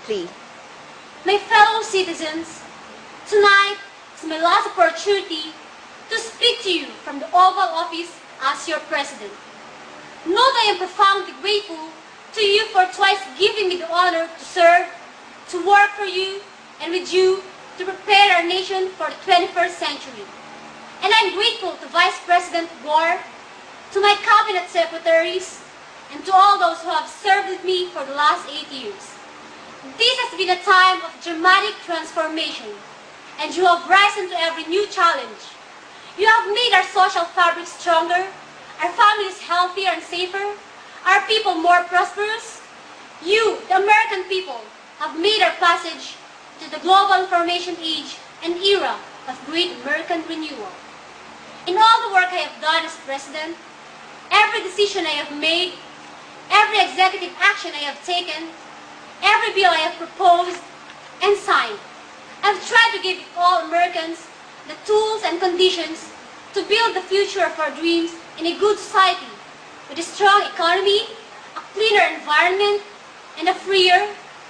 plea. My fellow citizens, tonight is my last opportunity to speak to you from the Oval Office as your President. Know that I am profoundly grateful to you for twice giving me the honor to serve, to work for you, and with you to prepare our nation for the 21st century. And I'm grateful to Vice President Gore, to my cabinet secretaries, and to all those who have served with me for the last 8 years. This has been a time of dramatic transformation, and you have risen to every new challenge. You have made our social fabric stronger, our families healthier and safer, our people more prosperous. You, the American people, have made our passage to the global information age an era of great American renewal. In all the work I have done as President, every decision I have made, every executive action I have taken, every bill I have proposed and signed, I've tried to give all Americans the tools and conditions to build the future of our dreams in a good society with a strong economy, a cleaner environment, and a freer,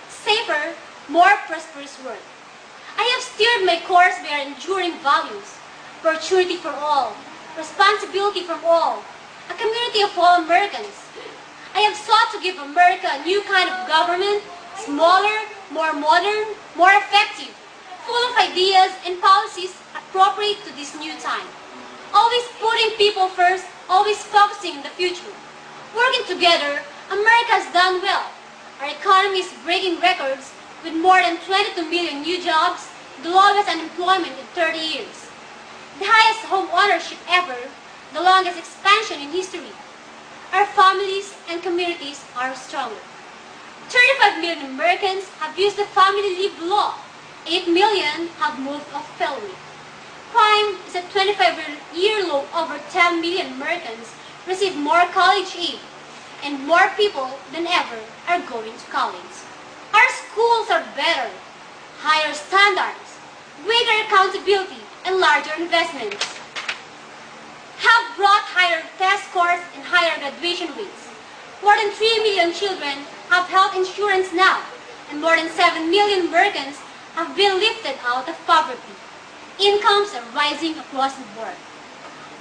safer, more prosperous world. I have steered my course by our enduring values: opportunity for all, responsibility from all, a community of all Americans. I have sought to give America a new kind of government, smaller, more modern, more effective, full of ideas and policies appropriate to this new time. Always putting people first, always focusing on the future. Working together, America has done well. Our economy is breaking records with more than 22 million new jobs, the lowest unemployment in 30 years. The highest home ownership ever, the longest expansion in history. Our families and communities are stronger. 35 million Americans have used the family leave law. 8 million have moved off felony. Crime is at 25-year low. Over 10 million Americans receive more college aid, and more people than ever are going to college. Our schools are better, higher standards, greater accountability, and larger investments have brought higher test scores and higher graduation rates. More than 3 million children have health insurance now, and more than 7 million Americans have been lifted out of poverty. Incomes are rising across the board.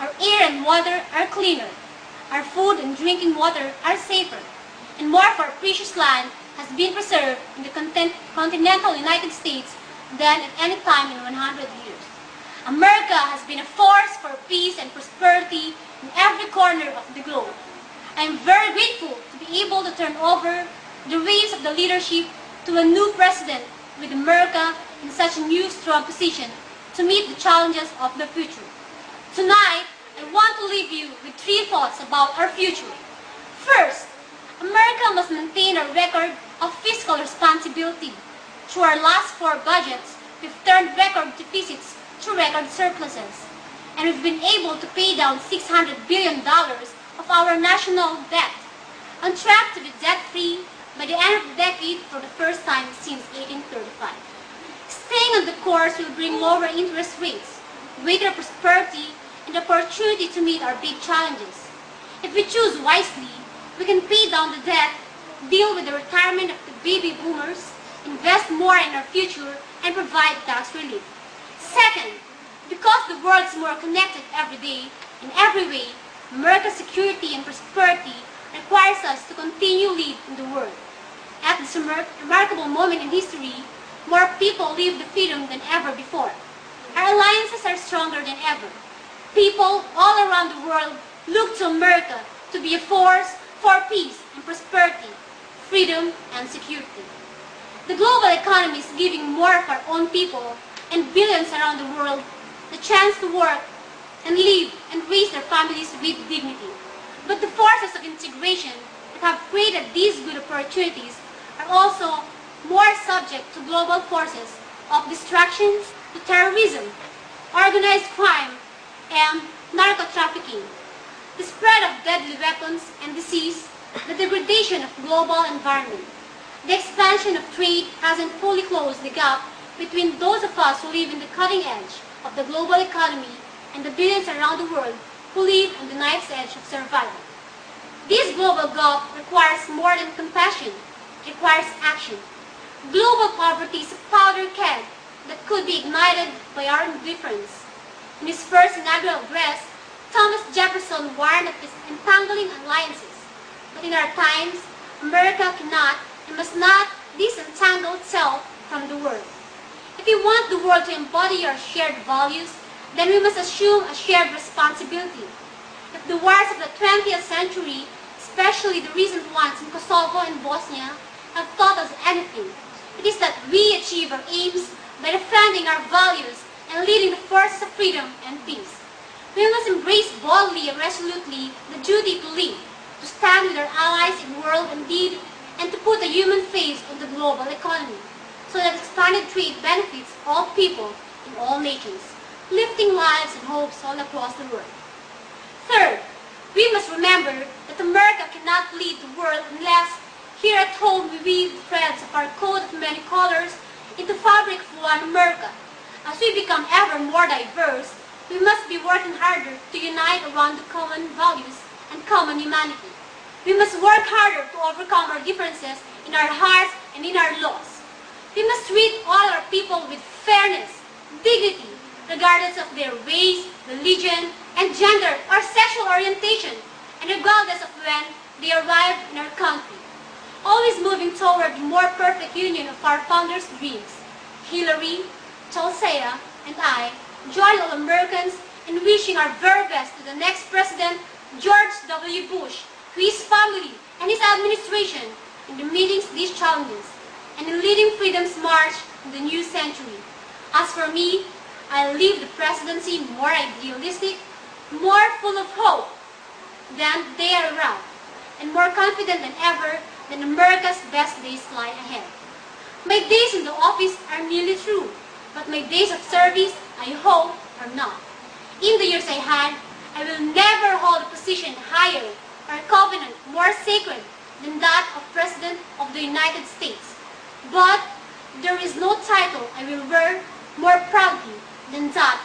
Our air and water are cleaner. Our food and drinking water are safer. And more of our precious land has been preserved in the continental United States than at any time in 100 years. America has been a force for peace and prosperity in every corner of the globe. I am very grateful to be able to turn over the reins of the leadership to a new president with America in such a new strong position to meet the challenges of the future. Tonight, I want to leave you with 3 thoughts about our future. First, America must maintain a record of fiscal responsibility. Through our last 4 budgets, we've turned record deficits to record surpluses, and we've been able to pay down $600 billion of our national debt, on track to be debt-free by the end of the decade for the first time since 1835. Staying on the course will bring lower interest rates, greater prosperity, and opportunity to meet our big challenges. If we choose wisely, we can pay down the debt, deal with the retirement of the baby boomers, invest more in our future, and provide tax relief. Second, because the world is more connected every day, in every way, America's security and prosperity requires us to continue lead in the world. At this remarkable moment in history, more people live the freedom than ever before. Our alliances are stronger than ever. People all around the world look to America to be a force for peace and prosperity, freedom and security. The global economy is giving more of our own people and billions around the world the chance to work and live and raise their families with dignity. But the forces of integration that have created these good opportunities are also more subject to global forces of distractions, to terrorism, organized crime, and narco-trafficking, the spread of deadly weapons and disease, the degradation of global environment. The expansion of trade hasn't fully closed the gap between those of us who live in the cutting edge of the global economy and the billions around the world who live on the knife's edge of survival. This global gap requires more than compassion. It requires action. Global poverty is a powder keg that could be ignited by our indifference. In his first inaugural address, Thomas Jefferson warned of entangling alliances. But in our times, America cannot and must not disentangle itself from the world. If we want the world to embody our shared values, then we must assume a shared responsibility. If the wars of the 20th century, especially the recent ones in Kosovo and Bosnia, have taught us anything, it is that we achieve our aims by defending our values and leading the forces of freedom and peace. We must embrace boldly and resolutely the duty to lead, to stand with our allies in word and deed, and to put a human face on the global economy, so that expanded trade benefits all people in all nations, lifting lives and hopes all across the world. Third, we must remember that America cannot lead the world unless here at home we weave the threads of our coat of many colors into fabric of one America. As we become ever more diverse, we must be working harder to unite around the common values and common humanity. We must work harder to overcome our differences in our hearts and in our laws. We must treat all our people with fairness, dignity, regardless of their race, religion, and gender or sexual orientation, and regardless of when they arrive in our country. Always moving toward the more perfect union of our founders' dreams. Hillary, Chelsea, and I join all Americans in wishing our very best to the next President, George W. Bush, to his family and his administration in the meetings these challenges, and in leading freedom's march in the new century. As for me, I leave the presidency more idealistic, more full of hope than they are around, and more confident than ever that America's best days lie ahead. My days in the office are nearly through, but my days of service, I hope, are not. In the years I had, I will never hold a position higher or a covenant more sacred than that of President of the United States. But there is no title I will wear more proudly than that